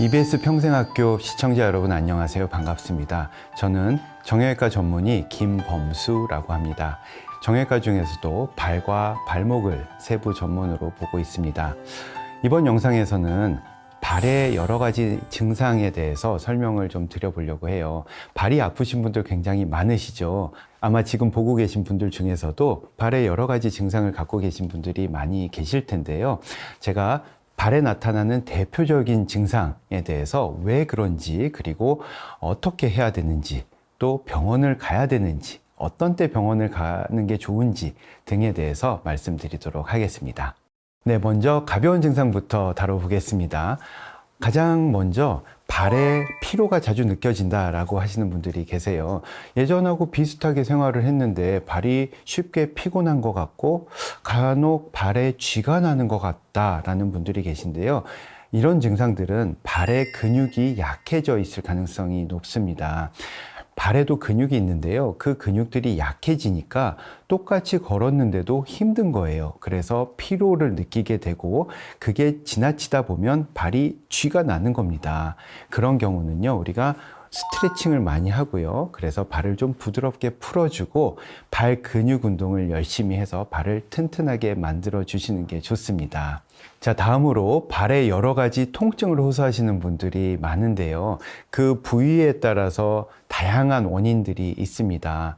EBS 평생학교 시청자 여러분 안녕하세요. 반갑습니다. 저는 정형외과 전문의 김범수라고 합니다. 정형외과 중에서도 발과 발목을 세부 전문으로 보고 있습니다. 이번 영상에서는 발의 여러 가지 증상에 대해서 설명을 좀 드려보려고 해요. 발이 아프신 분들 굉장히 많으시죠? 아마 지금 보고 계신 분들 중에서도 발의 여러 가지 증상을 갖고 계신 분들이 많이 계실 텐데요. 제가 발에 나타나는 대표적인 증상에 대해서 왜 그런지, 그리고 어떻게 해야 되는지, 또 병원을 가야 되는지, 어떤 때 병원을 가는 게 좋은지 등에 대해서 말씀드리도록 하겠습니다. 네, 먼저 가벼운 증상부터 다뤄보겠습니다. 가장 먼저 발에 피로가 자주 느껴진다라고 하시는 분들이 계세요. 예전하고 비슷하게 생활을 했는데 발이 쉽게 피곤한 것 같고 간혹 발에 쥐가 나는 것 같다라는 분들이 계신데요. 이런 증상들은 발의 근육이 약해져 있을 가능성이 높습니다. 발에도 근육이 있는데요. 그 근육들이 약해지니까 똑같이 걸었는데도 힘든 거예요. 그래서 피로를 느끼게 되고 그게 지나치다 보면 발이 쥐가 나는 겁니다. 그런 경우는요, 우리가 스트레칭을 많이 하고요. 그래서 발을 좀 부드럽게 풀어주고 발 근육 운동을 열심히 해서 발을 튼튼하게 만들어 주시는 게 좋습니다. 자, 다음으로 발에 여러 가지 통증을 호소하시는 분들이 많은데요. 그 부위에 따라서 다양한 원인들이 있습니다.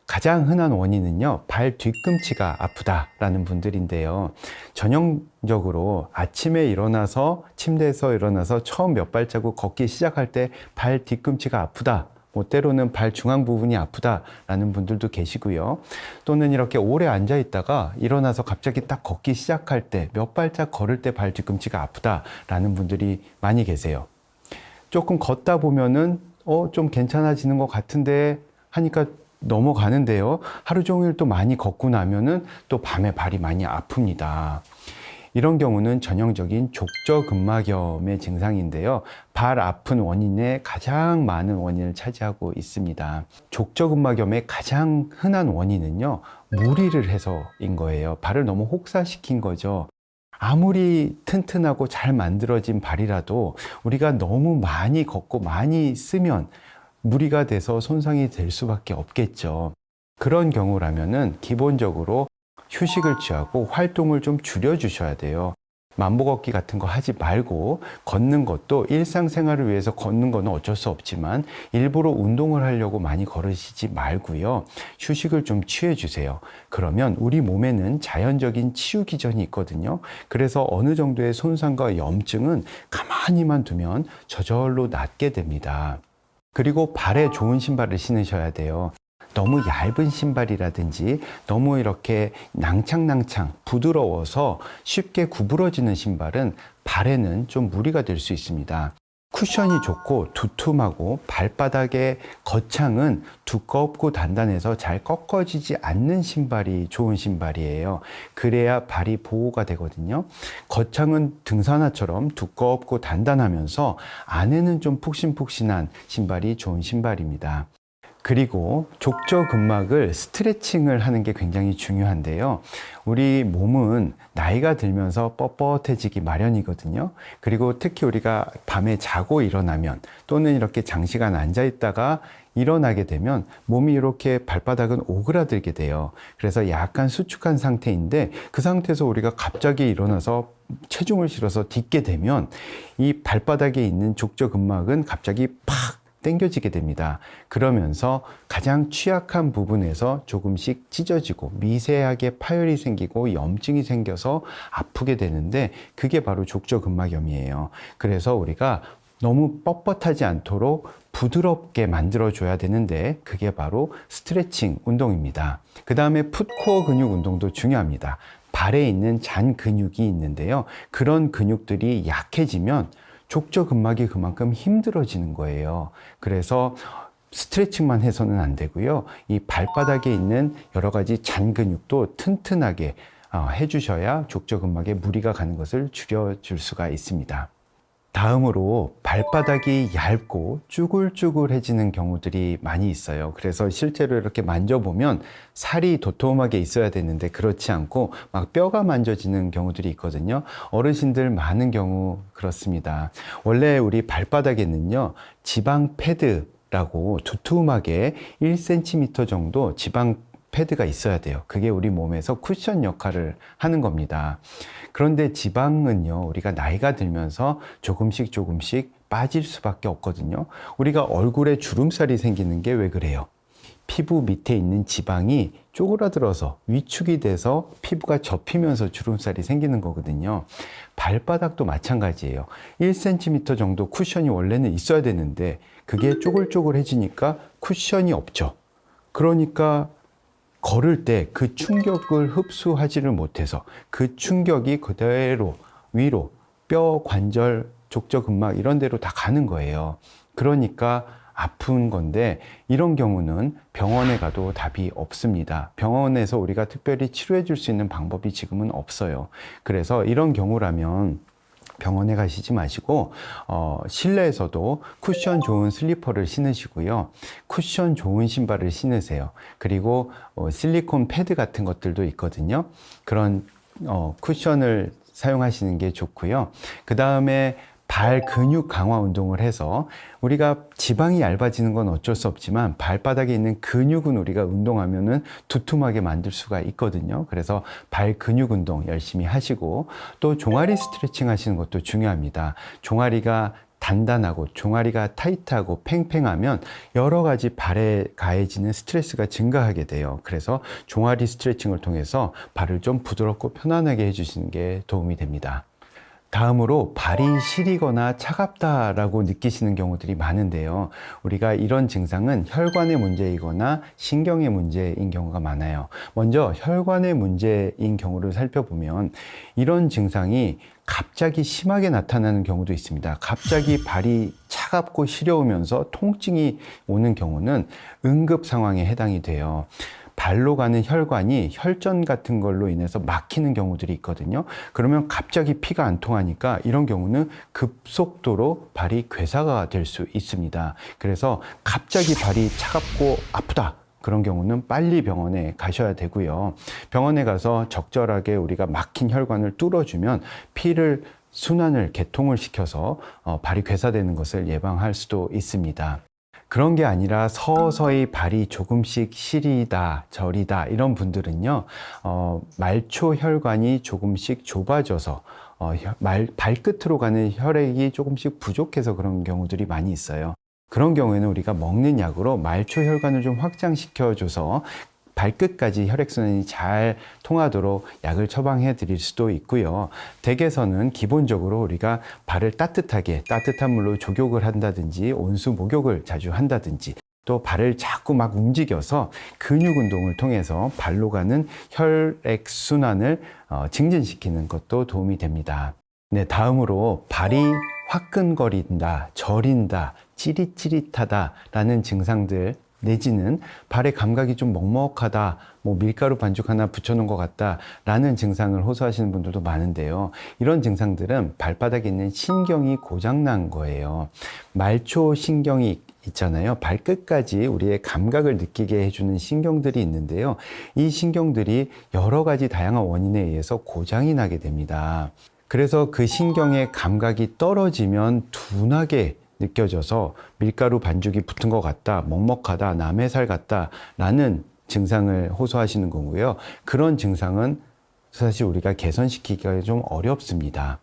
가장 흔한 원인은요, 발 뒤꿈치가 아프다라는 분들인데요. 전형적으로 아침에 일어나서 침대에서 일어나서 처음 몇 발자국 걷기 시작할 때 발 뒤꿈치가 아프다, 때로는 발 중앙 부분이 아프다라는 분들도 계시고요. 또는 이렇게 오래 앉아 있다가 일어나서 갑자기 딱 걷기 시작할 때 몇 발짝 걸을 때 발 뒤꿈치가 아프다라는 분들이 많이 계세요. 조금 걷다 보면은 좀 괜찮아지는 것 같은데 하니까 넘어가는데요. 하루 종일 또 많이 걷고 나면은 또 밤에 발이 많이 아픕니다. 이런 경우는 전형적인 족저근막염의 증상인데요. 발 아픈 원인의 가장 많은 원인을 차지하고 있습니다. 족저근막염의 가장 흔한 원인은요, 무리를 해서인 거예요. 발을 너무 혹사시킨 거죠. 아무리 튼튼하고 잘 만들어진 발이라도 우리가 너무 많이 걷고 많이 쓰면 무리가 돼서 손상이 될 수밖에 없겠죠. 그런 경우라면은 기본적으로 휴식을 취하고 활동을 좀 줄여주셔야 돼요. 만보 걷기 같은 거 하지 말고 걷는 것도 일상생활을 위해서 걷는 거는 어쩔 수 없지만 일부러 운동을 하려고 많이 걸으시지 말고요. 휴식을 좀 취해 주세요. 그러면 우리 몸에는 자연적인 치유 기전이 있거든요. 그래서 어느 정도의 손상과 염증은 가만히만 두면 저절로 낫게 됩니다. 그리고 발에 좋은 신발을 신으셔야 돼요. 너무 얇은 신발이라든지 너무 이렇게 낭창낭창 부드러워서 쉽게 구부러지는 신발은 발에는 좀 무리가 될 수 있습니다. 쿠션이 좋고 두툼하고 발바닥의 거창은 두껍고 단단해서 잘 꺾어지지 않는 신발이 좋은 신발이에요. 그래야 발이 보호가 되거든요. 거창은 등산화처럼 두껍고 단단하면서 안에는 좀 푹신푹신한 신발이 좋은 신발입니다. 그리고 족저근막을 스트레칭을 하는 게 굉장히 중요한데요. 우리 몸은 나이가 들면서 뻣뻣해지기 마련이거든요. 그리고 특히 우리가 밤에 자고 일어나면 또는 이렇게 장시간 앉아 있다가 일어나게 되면 몸이 이렇게 발바닥은 오그라들게 돼요. 그래서 약간 수축한 상태인데 그 상태에서 우리가 갑자기 일어나서 체중을 실어서 딛게 되면 이 발바닥에 있는 족저근막은 갑자기 팍 당겨지게 됩니다. 그러면서 가장 취약한 부분에서 조금씩 찢어지고 미세하게 파열이 생기고 염증이 생겨서 아프게 되는데 그게 바로 족저근막염이에요. 그래서 우리가 너무 뻣뻣하지 않도록 부드럽게 만들어줘야 되는데 그게 바로 스트레칭 운동입니다. 그 다음에 풋코어 근육 운동도 중요합니다. 발에 있는 잔 근육이 있는데요. 그런 근육들이 약해지면 족저근막이 그만큼 힘들어지는 거예요. 그래서 스트레칭만 해서는 안 되고요. 이 발바닥에 있는 여러 가지 잔 근육도 튼튼하게 해주셔야 족저근막에 무리가 가는 것을 줄여줄 수가 있습니다. 다음으로 발바닥이 얇고 쭈글쭈글해지는 경우들이 많이 있어요. 그래서 실제로 이렇게 만져보면 살이 도톰하게 있어야 되는데 그렇지 않고 막 뼈가 만져지는 경우들이 있거든요. 어르신들 많은 경우 그렇습니다. 원래 우리 발바닥에는요, 지방 패드라고 두툼하게 1cm 정도 지방 패드가 있어야 돼요. 그게 우리 몸에서 쿠션 역할을 하는 겁니다. 그런데 지방은요, 우리가 나이가 들면서 조금씩 빠질 수밖에 없거든요. 우리가 얼굴에 주름살이 생기는 게 왜 그래요? 피부 밑에 있는 지방이 쪼그라들어서 위축이 돼서 피부가 접히면서 주름살이 생기는 거거든요. 발바닥도 마찬가지예요. 1cm 정도 쿠션이 원래는 있어야 되는데 그게 쪼글쪼글해지니까 쿠션이 없죠. 그러니까 걸을 때 그 충격을 흡수하지를 못해서 그 충격이 그대로 위로 뼈, 관절, 족저근막 이런 데로 다 가는 거예요. 그러니까 아픈 건데 이런 경우는 병원에 가도 답이 없습니다. 병원에서 우리가 특별히 치료해 줄 수 있는 방법이 지금은 없어요. 그래서 이런 경우라면 병원에 가시지 마시고 실내에서도 쿠션 좋은 슬리퍼를 신으시고요. 쿠션 좋은 신발을 신으세요. 그리고 실리콘 패드 같은 것들도 있거든요. 그런 쿠션을 사용하시는 게 좋고요. 그 다음에 발 근육 강화 운동을 해서 우리가 지방이 얇아지는 건 어쩔 수 없지만 발바닥에 있는 근육은 우리가 운동하면은 두툼하게 만들 수가 있거든요. 그래서 발 근육 운동 열심히 하시고 또 종아리 스트레칭 하시는 것도 중요합니다. 종아리가 단단하고 종아리가 타이트하고 팽팽하면 여러 가지 발에 가해지는 스트레스가 증가하게 돼요. 그래서 종아리 스트레칭을 통해서 발을 좀 부드럽고 편안하게 해주시는 게 도움이 됩니다. 다음으로 발이 시리거나 차갑다라고 느끼시는 경우들이 많은데요. 우리가 이런 증상은 혈관의 문제이거나 신경의 문제인 경우가 많아요. 먼저 혈관의 문제인 경우를 살펴보면 이런 증상이 갑자기 심하게 나타나는 경우도 있습니다. 갑자기 발이 차갑고 시려우면서 통증이 오는 경우는 응급 상황에 해당이 돼요. 발로 가는 혈관이 혈전 같은 걸로 인해서 막히는 경우들이 있거든요. 그러면 갑자기 피가 안 통하니까 이런 경우는 급속도로 발이 괴사가 될 수 있습니다. 그래서 갑자기 발이 차갑고 아프다. 그런 경우는 빨리 병원에 가셔야 되고요. 병원에 가서 적절하게 우리가 막힌 혈관을 뚫어주면 피를 순환을 개통을 시켜서 발이 괴사되는 것을 예방할 수도 있습니다. 그런 게 아니라 서서히 발이 조금씩 시리다, 저리다 이런 분들은요, 말초 혈관이 조금씩 좁아져서 발끝으로 가는 혈액이 조금씩 부족해서 그런 경우들이 많이 있어요. 그런 경우에는 우리가 먹는 약으로 말초 혈관을 좀 확장시켜줘서 발끝까지 혈액순환이 잘 통하도록 약을 처방해 드릴 수도 있고요. 댁에서는 기본적으로 우리가 발을 따뜻하게 따뜻한 물로 조격을 한다든지 온수 목욕을 자주 한다든지 또 발을 자꾸 막 움직여서 근육 운동을 통해서 발로 가는 혈액순환을 증진시키는 것도 도움이 됩니다. 네, 다음으로 발이 화끈거린다, 저린다, 찌릿찌릿하다 라는 증상들 내지는 발의 감각이 좀 먹먹하다, 뭐 밀가루 반죽 하나 붙여놓은 것 같다 라는 증상을 호소하시는 분들도 많은데요. 이런 증상들은 발바닥에 있는 신경이 고장난 거예요. 말초 신경이 있잖아요. 발끝까지 우리의 감각을 느끼게 해주는 신경들이 있는데요. 이 신경들이 여러 가지 다양한 원인에 의해서 고장이 나게 됩니다. 그래서 그 신경의 감각이 떨어지면 둔하게 느껴져서 밀가루 반죽이 붙은 것 같다, 먹먹하다, 남의 살 같다 라는 증상을 호소하시는 거고요. 그런 증상은 사실 우리가 개선시키기가 좀 어렵습니다.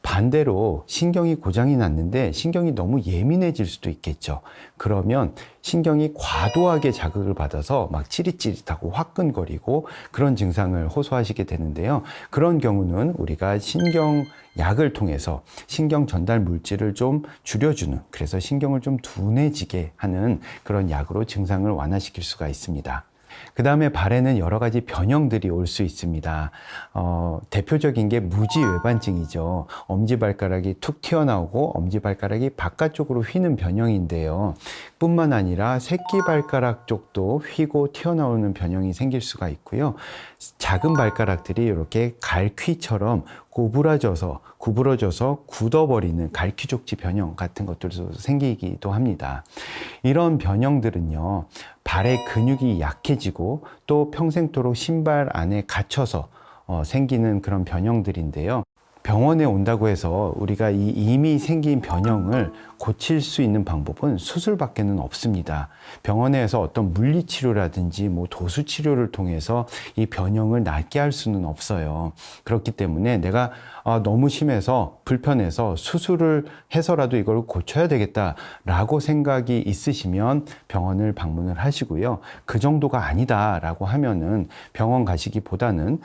반대로 신경이 고장이 났는데 신경이 너무 예민해질 수도 있겠죠. 그러면 신경이 과도하게 자극을 받아서 막 찌릿찌릿하고 화끈거리고 그런 증상을 호소하시게 되는데요. 그런 경우는 우리가 신경약을 통해서 신경 전달 물질을 좀 줄여주는, 그래서 신경을 좀 둔해지게 하는 그런 약으로 증상을 완화시킬 수가 있습니다. 그 다음에 발에는 여러 가지 변형들이 올 수 있습니다. 대표적인 게 무지외반증이죠. 엄지발가락이 툭 튀어나오고 엄지발가락이 바깥쪽으로 휘는 변형인데요. 뿐만 아니라 새끼발가락 쪽도 휘고 튀어나오는 변형이 생길 수가 있고요. 작은 발가락들이 이렇게 갈퀴처럼 구부러져서 굳어버리는 갈퀴족지 변형 같은 것들도 생기기도 합니다. 이런 변형들은요, 발의 근육이 약해지고 또 평생토록 신발 안에 갇혀서 생기는 그런 변형들인데요. 병원에 온다고 해서 우리가 이미 생긴 변형을 고칠 수 있는 방법은 수술밖에는 없습니다. 병원에서 어떤 물리치료라든지 도수 치료를 통해서 이 변형을 낫게 할 수는 없어요. 그렇기 때문에 내가 너무 심해서 불편해서 수술을 해서라도 이걸 고쳐야 되겠다라고 생각이 있으시면 병원을 방문을 하시고요. 그 정도가 아니다라고 하면은 병원 가시기보다는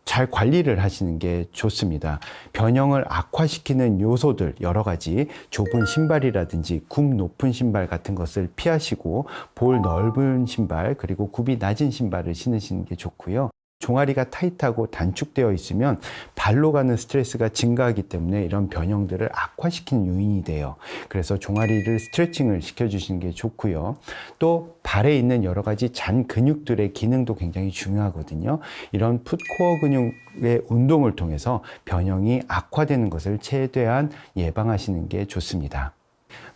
잘 관리를 하시는 게 좋습니다. 변형을 악화시키는 요소들 여러 가지, 좁은 신발이라든지 굽 높은 신발 같은 것을 피하시고 볼 넓은 신발 그리고 굽이 낮은 신발을 신으시는 게 좋고요. 종아리가 타이트하고 단축되어 있으면 발로 가는 스트레스가 증가하기 때문에 이런 변형들을 악화시키는 요인이 돼요. 그래서 종아리를 스트레칭을 시켜주시는 게 좋고요. 또 발에 있는 여러 가지 잔 근육들의 기능도 굉장히 중요하거든요. 이런 풋코어 근육의 운동을 통해서 변형이 악화되는 것을 최대한 예방하시는 게 좋습니다.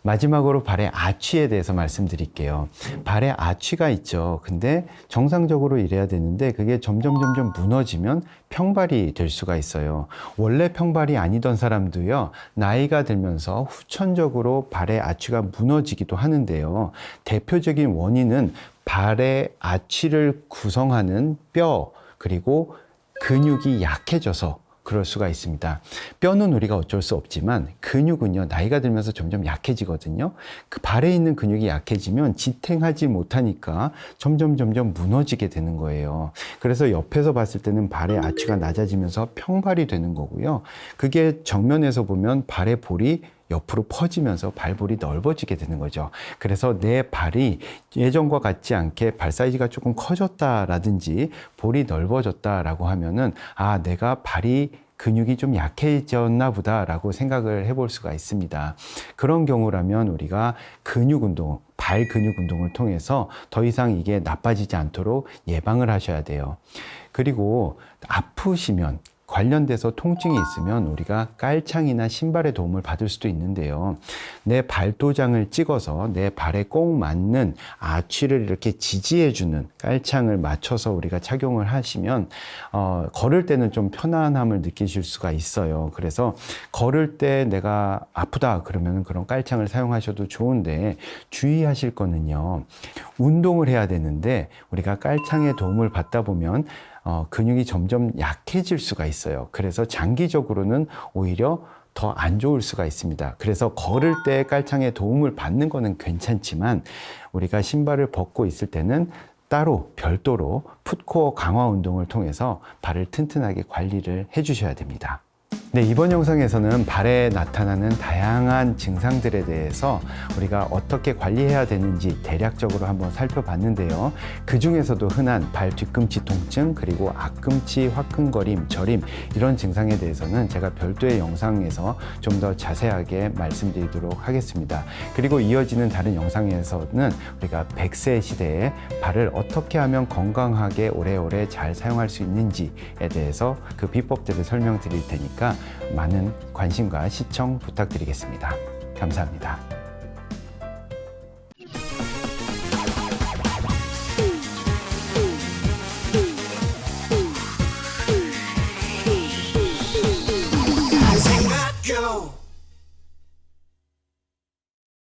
마지막으로 발의 아치에 대해서 말씀드릴게요. 발에 아치가 있죠. 근데 정상적으로 이래야 되는데 그게 점점 무너지면 평발이 될 수가 있어요. 원래 평발이 아니던 사람도요, 나이가 들면서 후천적으로 발의 아치가 무너지기도 하는데요. 대표적인 원인은 발의 아치를 구성하는 뼈 그리고 근육이 약해져서 그럴 수가 있습니다. 뼈는 우리가 어쩔 수 없지만 근육은요, 나이가 들면서 점점 약해지거든요. 그 발에 있는 근육이 약해지면 지탱하지 못하니까 점점 무너지게 되는 거예요. 그래서 옆에서 봤을 때는 발의 아치가 낮아지면서 평발이 되는 거고요. 그게 정면에서 보면 발의 볼이 옆으로 퍼지면서 발볼이 넓어지게 되는 거죠. 그래서 내 발이 예전과 같지 않게 발 사이즈가 조금 커졌다라든지 볼이 넓어졌다라고 하면은 내가 발이 근육이 좀 약해졌나 보다라고 생각을 해볼 수가 있습니다. 그런 경우라면 우리가 근육 운동, 발 근육 운동을 통해서 더 이상 이게 나빠지지 않도록 예방을 하셔야 돼요. 그리고 아프시면, 관련돼서 통증이 있으면 우리가 깔창이나 신발의 도움을 받을 수도 있는데요. 내 발도장을 찍어서 내 발에 꼭 맞는 아치를 이렇게 지지해주는 깔창을 맞춰서 우리가 착용을 하시면 걸을 때는 좀 편안함을 느끼실 수가 있어요. 그래서 걸을 때 내가 아프다 그러면 그런 깔창을 사용하셔도 좋은데, 주의하실 거는요, 운동을 해야 되는데 우리가 깔창의 도움을 받다 보면 근육이 점점 약해질 수가 있어요. 그래서 장기적으로는 오히려 더 안 좋을 수가 있습니다. 그래서 걸을 때 깔창의 도움을 받는 거는 괜찮지만 우리가 신발을 벗고 있을 때는 따로 별도로 풋코어 강화 운동을 통해서 발을 튼튼하게 관리를 해 주셔야 됩니다. 네, 이번 영상에서는 발에 나타나는 다양한 증상들에 대해서 우리가 어떻게 관리해야 되는지 대략적으로 한번 살펴봤는데요. 그 중에서도 흔한 발 뒤꿈치 통증, 그리고 앞꿈치 화끈거림, 저림, 이런 증상에 대해서는 제가 별도의 영상에서 좀 더 자세하게 말씀드리도록 하겠습니다. 그리고 이어지는 다른 영상에서는 우리가 100세 시대에 발을 어떻게 하면 건강하게 오래오래 잘 사용할 수 있는지에 대해서 그 비법들을 설명드릴 테니까 많은 관심과 시청 부탁드리겠습니다. 감사합니다.